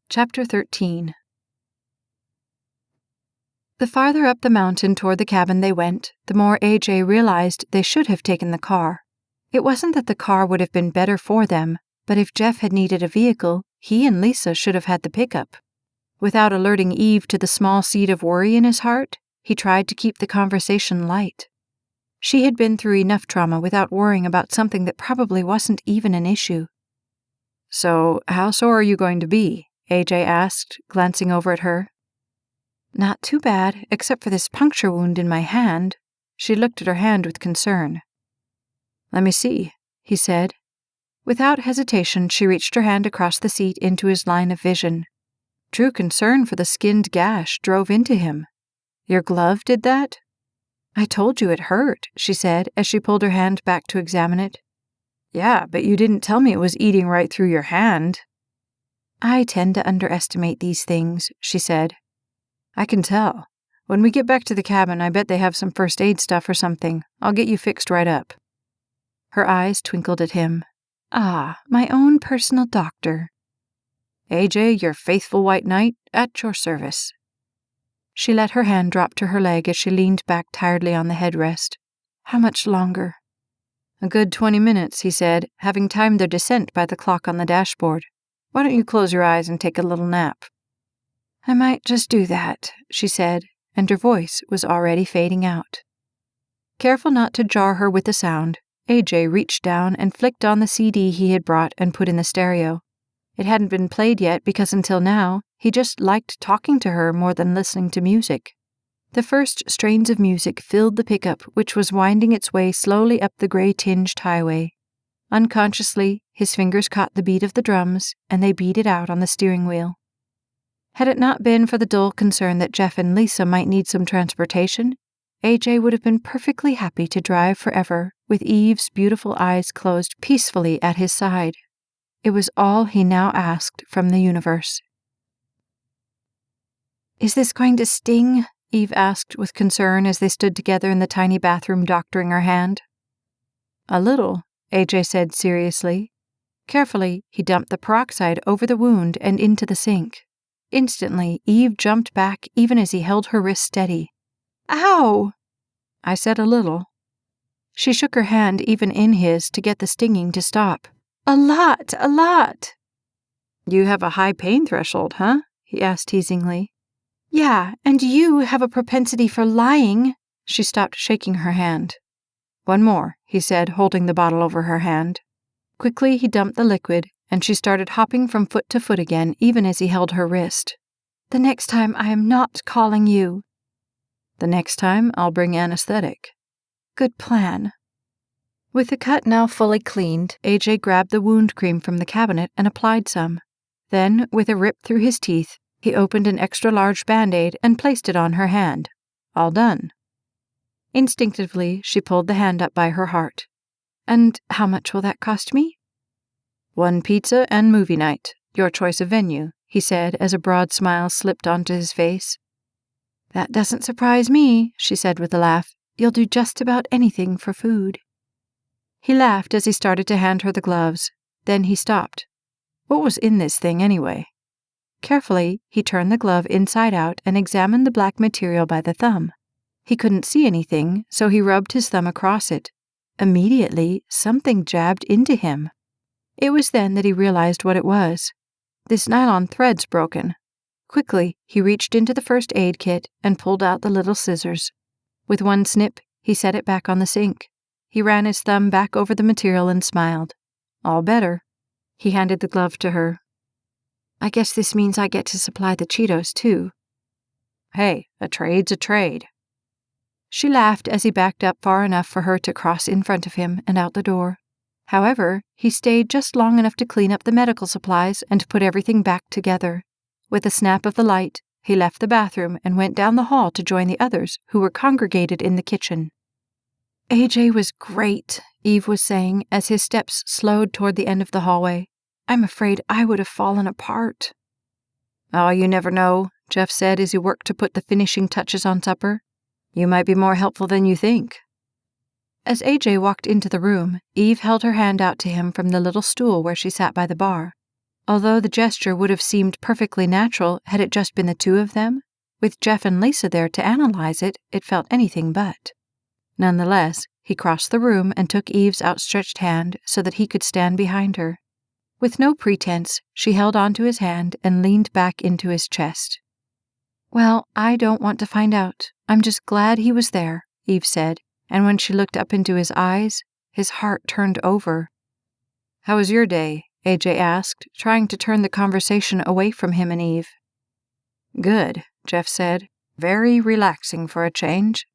Chapter 13. The farther up the mountain toward the cabin they went, the more AJ realized they should have taken the car. It wasn't that the car would have been better for them, but if Jeff had needed a vehicle, he and Lisa should have had the pickup. Without alerting Eve to the small seed of worry in his heart, he tried to keep the conversation light. She had been through enough trauma without worrying about something that probably wasn't even an issue. "So, how sore are you going to be?" AJ asked, glancing over at her. "Not too bad, except for this puncture wound in my hand." She looked at her hand with concern. "Let me see," he said. Without hesitation, she reached her hand across the seat into his line of vision. True concern for the skinned gash drove into him. "Your glove did that?" "I told you it hurt," she said as she pulled her hand back to examine it. "Yeah, but you didn't tell me it was eating right through your hand." "I tend to underestimate these things," she said. "I can tell. When we get back to the cabin, I bet they have some first aid stuff or something. I'll get you fixed right up." Her eyes twinkled at him. "Ah, my own personal doctor." "AJ, your faithful white knight, at your service." She let her hand drop to her leg as she leaned back tiredly on the headrest. "How much longer?" "A good 20 minutes, he said, having timed their descent by the clock on the dashboard. "Why don't you close your eyes and take a little nap?" "I might just do that," she said, and her voice was already fading out. Careful not to jar her with the sound, AJ reached down and flicked on the CD he had brought and put in the stereo. It hadn't been played yet because until now, he just liked talking to her more than listening to music. The first strains of music filled the pickup, which was winding its way slowly up the gray-tinged highway. Unconsciously, his fingers caught the beat of the drums, and they beat it out on the steering wheel. Had it not been for the dull concern that Jeff and Lisa might need some transportation, AJ would have been perfectly happy to drive forever, with Eve's beautiful eyes closed peacefully at his side. It was all he now asked from the universe. "Is this going to sting?" Eve asked with concern as they stood together in the tiny bathroom doctoring her hand. "A little," AJ said seriously. Carefully, he dumped the peroxide over the wound and into the sink. Instantly, Eve jumped back even as he held her wrist steady. "Ow!" "I said a little." She shook her hand even in his to get the stinging to stop. A lot. "You have a high pain threshold, huh?" he asked teasingly. "Yeah, and you have a propensity for lying." She stopped shaking her hand. "One more," he said, holding the bottle over her hand. Quickly, he dumped the liquid, and she started hopping from foot to foot again, even as he held her wrist. "The next time I am not calling you." "The next time I'll bring anesthetic." "Good plan." With the cut now fully cleaned, AJ grabbed the wound cream from the cabinet and applied some. Then, with a rip through his teeth, he opened an extra-large Band-Aid and placed it on her hand. All done. Instinctively, she pulled the hand up by her heart. "And how much will that cost me?" "One pizza and movie night, your choice of venue," he said as a broad smile slipped onto his face. "That doesn't surprise me," she said with a laugh. "You'll do just about anything for food." He laughed as he started to hand her the gloves. Then he stopped. What was in this thing anyway? Carefully, he turned the glove inside out and examined the black material by the thumb. He couldn't see anything, so he rubbed his thumb across it. Immediately, something jabbed into him. It was then that he realized what it was. This nylon thread's broken. Quickly, he reached into the first aid kit and pulled out the little scissors. With one snip, he set it back on the sink. He ran his thumb back over the material and smiled. All better. He handed the glove to her. "I guess this means I get to supply the Cheetos, too." "Hey, a trade's a trade." She laughed as he backed up far enough for her to cross in front of him and out the door. However, he stayed just long enough to clean up the medical supplies and put everything back together. With a snap of the light, he left the bathroom and went down the hall to join the others who were congregated in the kitchen. "AJ was great," Eve was saying as his steps slowed toward the end of the hallway. "I'm afraid I would have fallen apart." "Oh, you never know," Jeff said as he worked to put the finishing touches on supper. "You might be more helpful than you think." As AJ walked into the room, Eve held her hand out to him from the little stool where she sat by the bar. Although the gesture would have seemed perfectly natural had it just been the two of them, with Jeff and Lisa there to analyze it, it felt anything but. Nonetheless, he crossed the room and took Eve's outstretched hand so that he could stand behind her. With no pretense, she held onto his hand and leaned back into his chest. "Well, I don't want to find out. I'm just glad he was there," Eve said, and when she looked up into his eyes, his heart turned over. "How was your day?" AJ asked, trying to turn the conversation away from him and Eve. "Good," Jeff said. "Very relaxing for a change."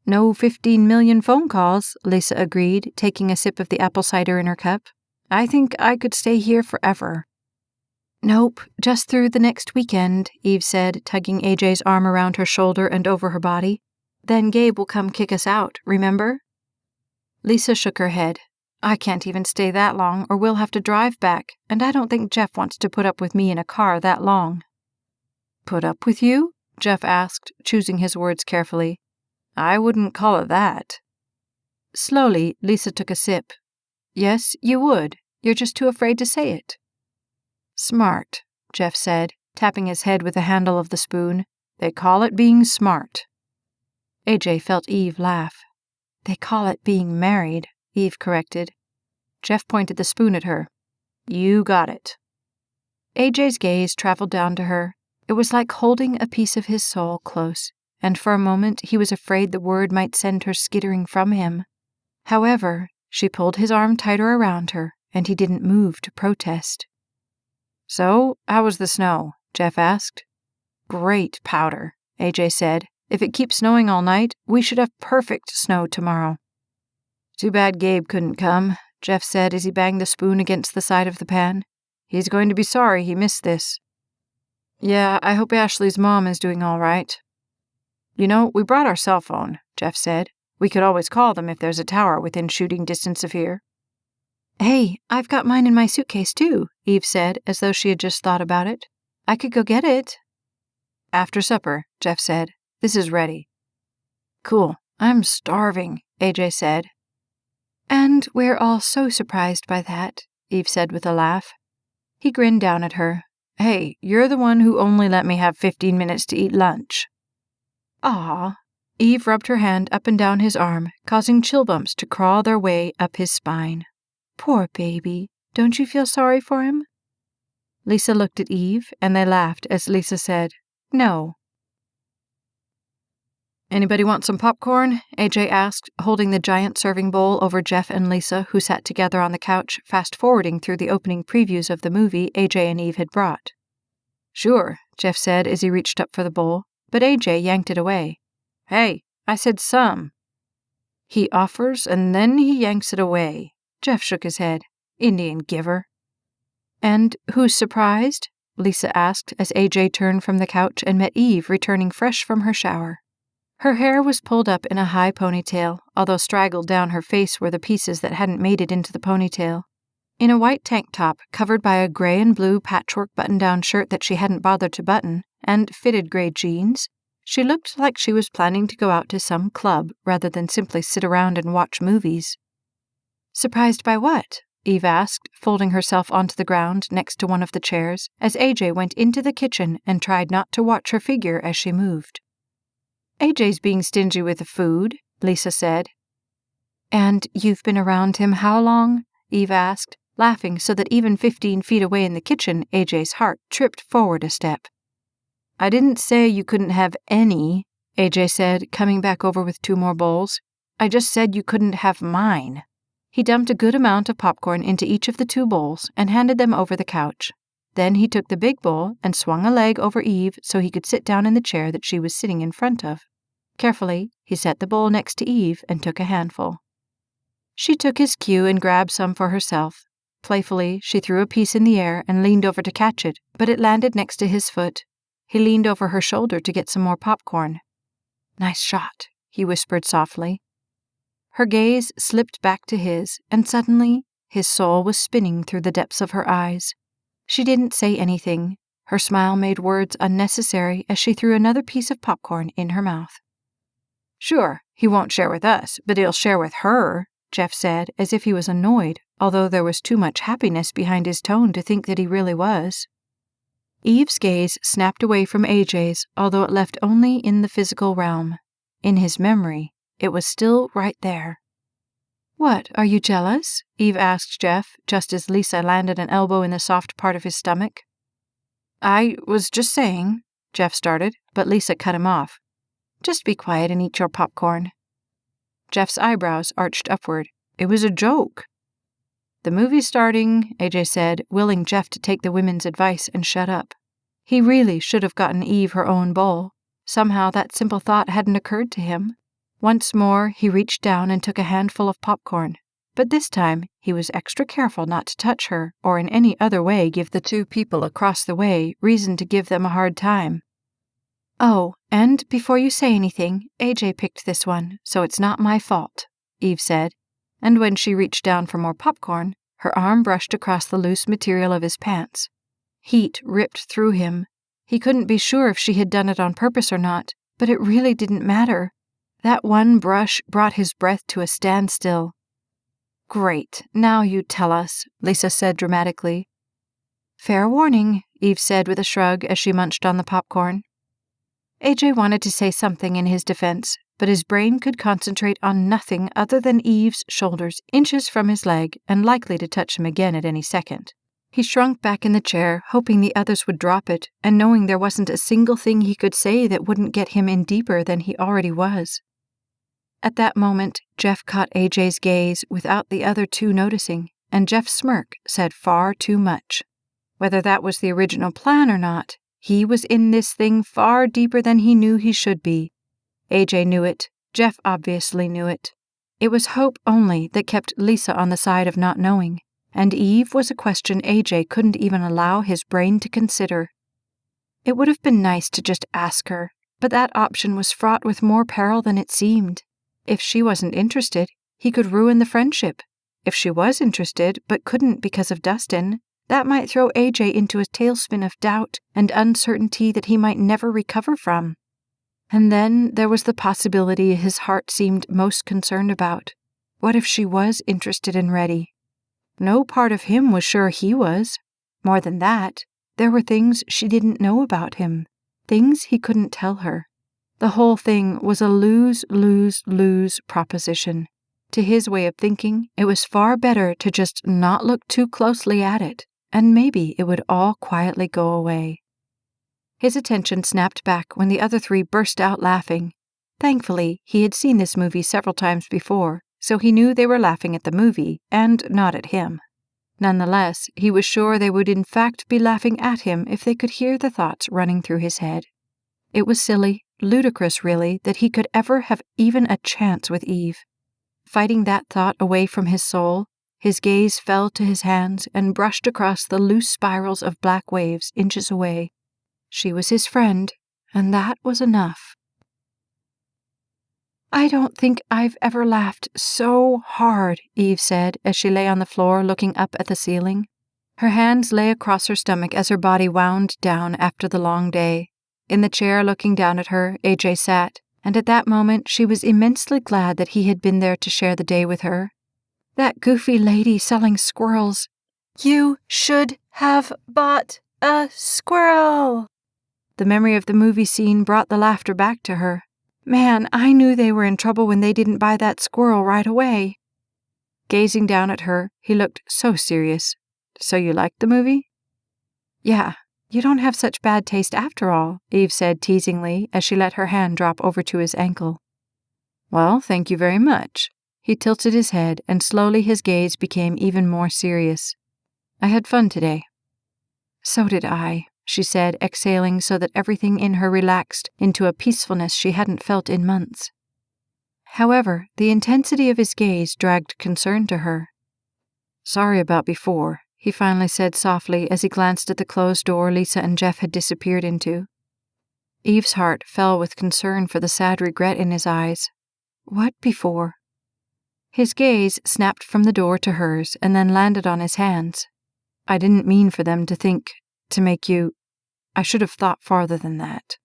"No 15 million phone calls," Lisa agreed, taking a sip of the apple cider in her cup. "I think I could stay here forever." "Nope, just through the next weekend," Eve said, tugging AJ's arm around her shoulder and over her body. "Then Gabe will come kick us out, remember?" Lisa shook her head. "I can't even stay that long, or we'll have to drive back, and I don't think Jeff wants to put up with me in a car that long." "Put up with you?" Jeff asked, choosing his words carefully. "I wouldn't call it that." Slowly, Lisa took a sip. "Yes, you would. You're just too afraid to say it." "Smart," Jeff said, tapping his head with the handle of the spoon. "They call it being smart." AJ felt Eve laugh. "They call it being married," Eve corrected. Jeff pointed the spoon at her. "You got it." AJ's gaze traveled down to her. It was like holding a piece of his soul close, and for a moment he was afraid the word might send her skittering from him. However, she pulled his arm tighter around her, and he didn't move to protest. "So, how was the snow?" Jeff asked. "Great powder," AJ said. "If it keeps snowing all night, we should have perfect snow tomorrow." "Too bad Gabe couldn't come," Jeff said as he banged the spoon against the side of the pan. "He's going to be sorry he missed this." "Yeah, I hope Ashley's mom is doing all right." "You know, we brought our cell phone," Jeff said. "We could always call them if there's a tower within shooting distance of here." "Hey, I've got mine in my suitcase too," Eve said, as though she had just thought about it. "I could go get it." "After supper," Jeff said. "This is ready." "Cool. I'm starving," AJ said. "And we're all so surprised by that," Eve said with a laugh. He grinned down at her. "Hey, you're the one who only let me have 15 minutes to eat lunch." "Aw." Eve rubbed her hand up and down his arm, causing chill bumps to crawl their way up his spine. "Poor baby. Don't you feel sorry for him?" Lisa looked at Eve, and they laughed as Lisa said, "No." "Anybody want some popcorn?" AJ asked, holding the giant serving bowl over Jeff and Lisa, who sat together on the couch, fast-forwarding through the opening previews of the movie AJ and Eve had brought. "Sure," Jeff said as he reached up for the bowl, but AJ yanked it away. "Hey, I said some." "He offers, and then he yanks it away." Jeff shook his head. "Indian giver." "And who's surprised?" Lisa asked as AJ turned from the couch and met Eve returning fresh from her shower. Her hair was pulled up in a high ponytail, although straggled down her face were the pieces that hadn't made it into the ponytail. In a white tank top covered by a gray and blue patchwork button-down shirt that she hadn't bothered to button, and fitted gray jeans, she looked like she was planning to go out to some club rather than simply sit around and watch movies. "Surprised by what?" Eve asked, folding herself onto the ground next to one of the chairs, as AJ went into the kitchen and tried not to watch her figure as she moved. "AJ's being stingy with the food," Lisa said. "And you've been around him how long?" Eve asked, laughing so that even 15 feet away in the kitchen, AJ's heart tripped forward a step. "I didn't say you couldn't have any," AJ said, coming back over with 2 more bowls. "I just said you couldn't have mine." He dumped a good amount of popcorn into each of the 2 bowls and handed them over the couch. Then he took the big bowl and swung a leg over Eve so he could sit down in the chair that she was sitting in front of. Carefully, he set the bowl next to Eve and took a handful. She took his cue and grabbed some for herself. Playfully, she threw a piece in the air and leaned over to catch it, but it landed next to his foot. He leaned over her shoulder to get some more popcorn. "Nice shot," he whispered softly. Her gaze slipped back to his, and suddenly, his soul was spinning through the depths of her eyes. She didn't say anything. Her smile made words unnecessary as she threw another piece of popcorn in her mouth. "Sure, he won't share with us, but he'll share with her," Jeff said, as if he was annoyed, although there was too much happiness behind his tone to think that he really was. Eve's gaze snapped away from AJ's, although it left only in the physical realm. In his memory, it was still right there. "What, are you jealous?" Eve asked Jeff, just as Lisa landed an elbow in the soft part of his stomach. "I was just saying," Jeff started, but Lisa cut him off. "Just be quiet and eat your popcorn." Jeff's eyebrows arched upward. It was a joke. "The movie's starting," AJ said, willing Jeff to take the women's advice and shut up. He really should have gotten Eve her own bowl. Somehow that simple thought hadn't occurred to him. Once more, he reached down and took a handful of popcorn, but this time he was extra careful not to touch her or in any other way give the two people across the way reason to give them a hard time. "Oh, and before you say anything, AJ picked this one, so it's not my fault," Eve said, and when she reached down for more popcorn, her arm brushed across the loose material of his pants. Heat ripped through him. He couldn't be sure if she had done it on purpose or not, but it really didn't matter. That one brush brought his breath to a standstill. "Great, now you tell us," Lisa said dramatically. "Fair warning," Eve said with a shrug as she munched on the popcorn. AJ wanted to say something in his defense, but his brain could concentrate on nothing other than Eve's shoulders inches from his leg and likely to touch him again at any second. He shrunk back in the chair, hoping the others would drop it, and knowing there wasn't a single thing he could say that wouldn't get him in deeper than he already was. At that moment, Jeff caught AJ's gaze without the other two noticing, and Jeff's smirk said far too much. Whether that was the original plan or not, he was in this thing far deeper than he knew he should be. AJ knew it. Jeff obviously knew it. It was hope only that kept Lisa on the side of not knowing, and Eve was a question AJ couldn't even allow his brain to consider. It would have been nice to just ask her, but that option was fraught with more peril than it seemed. If she wasn't interested, he could ruin the friendship. If she was interested, but couldn't because of Dustin, that might throw AJ into a tailspin of doubt and uncertainty that he might never recover from. And then there was the possibility his heart seemed most concerned about. What if she was interested and ready? No part of him was sure he was. More than that, there were things she didn't know about him, things he couldn't tell her. The whole thing was a lose-lose-lose proposition. To his way of thinking, it was far better to just not look too closely at it, and maybe it would all quietly go away. His attention snapped back when the other three burst out laughing. Thankfully, he had seen this movie several times before, so he knew they were laughing at the movie, and not at him. Nonetheless, he was sure they would in fact be laughing at him if they could hear the thoughts running through his head. It was silly, ludicrous really, that he could ever have even a chance with Eve. Fighting that thought away from his soul, his gaze fell to his hands and brushed across the loose spirals of black waves inches away. She was his friend, and that was enough. "I don't think I've ever laughed so hard," Eve said as she lay on the floor looking up at the ceiling. Her hands lay across her stomach as her body wound down after the long day. In the chair looking down at her, AJ sat, and at that moment she was immensely glad that he had been there to share the day with her. That goofy lady selling squirrels. "You should have bought a squirrel!" The memory of the movie scene brought the laughter back to her. Man, I knew they were in trouble when they didn't buy that squirrel right away. Gazing down at her, he looked so serious. "So you liked the movie?" "Yeah. You don't have such bad taste after all," Eve said teasingly as she let her hand drop over to his ankle. "Well, thank you very much." He tilted his head, and slowly his gaze became even more serious. "I had fun today." "So did I," she said, exhaling so that everything in her relaxed into a peacefulness she hadn't felt in months. However, the intensity of his gaze dragged concern to her. "Sorry about before," he finally said softly as he glanced at the closed door Lisa and Jeff had disappeared into. Eve's heart fell with concern for the sad regret in his eyes. What before? His gaze snapped from the door to hers and then landed on his hands. "I didn't mean for them to make you... I should have thought farther than that."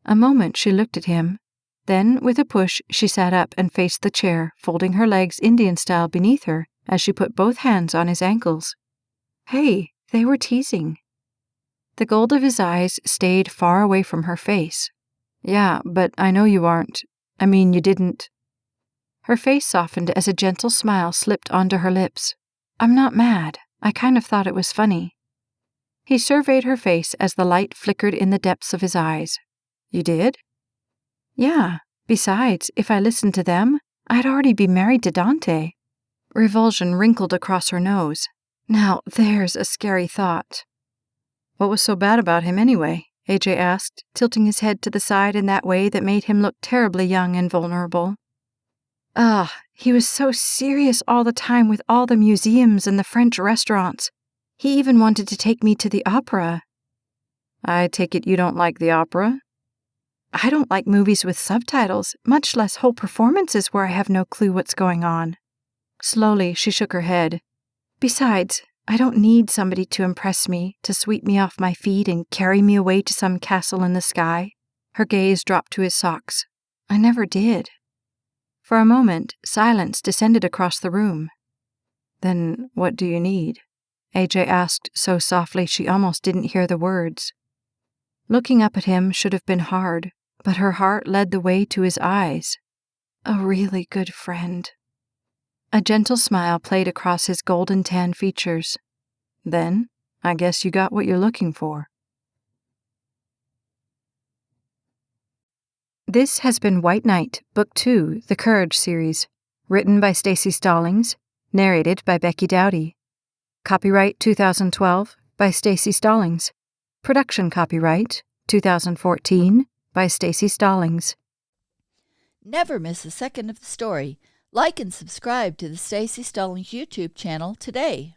A moment she looked at him. Then, with a push, she sat up and faced the chair, folding her legs Indian style beneath her as she put both hands on his ankles. Hey, they were teasing. The gold of his eyes stayed far away from her face. Yeah, but I know you aren't. I mean, you didn't. Her face softened as a gentle smile slipped onto her lips. I'm not mad. I kind of thought it was funny. He surveyed her face as the light flickered in the depths of his eyes. You did? Yeah. Besides, if I listened to them, I'd already be married to Dante. Revulsion wrinkled across her nose. Now, there's a scary thought. What was so bad about him anyway? AJ asked, tilting his head to the side in that way that made him look terribly young and vulnerable. He was so serious all the time with all the museums and the French restaurants. He even wanted to take me to the opera. I take it you don't like the opera? I don't like movies with subtitles, much less whole performances where I have no clue what's going on. Slowly, she shook her head. Besides, I don't need somebody to impress me, to sweep me off my feet and carry me away to some castle in the sky. Her gaze dropped to his socks. I never did. For a moment, silence descended across the room. Then what do you need? AJ asked so softly she almost didn't hear the words. Looking up at him should have been hard, but her heart led the way to his eyes. A really good friend. A gentle smile played across his golden tan features. Then, I guess you got what you're looking for. This has been White Knight, Book 2, The Courage series, written by Staci Stallings, narrated by Becky Dowdy. Copyright 2012 by Staci Stallings. Production copyright 2014 by Staci Stallings. Never miss a second of the story. Like and subscribe to the Staci Stallings YouTube channel today.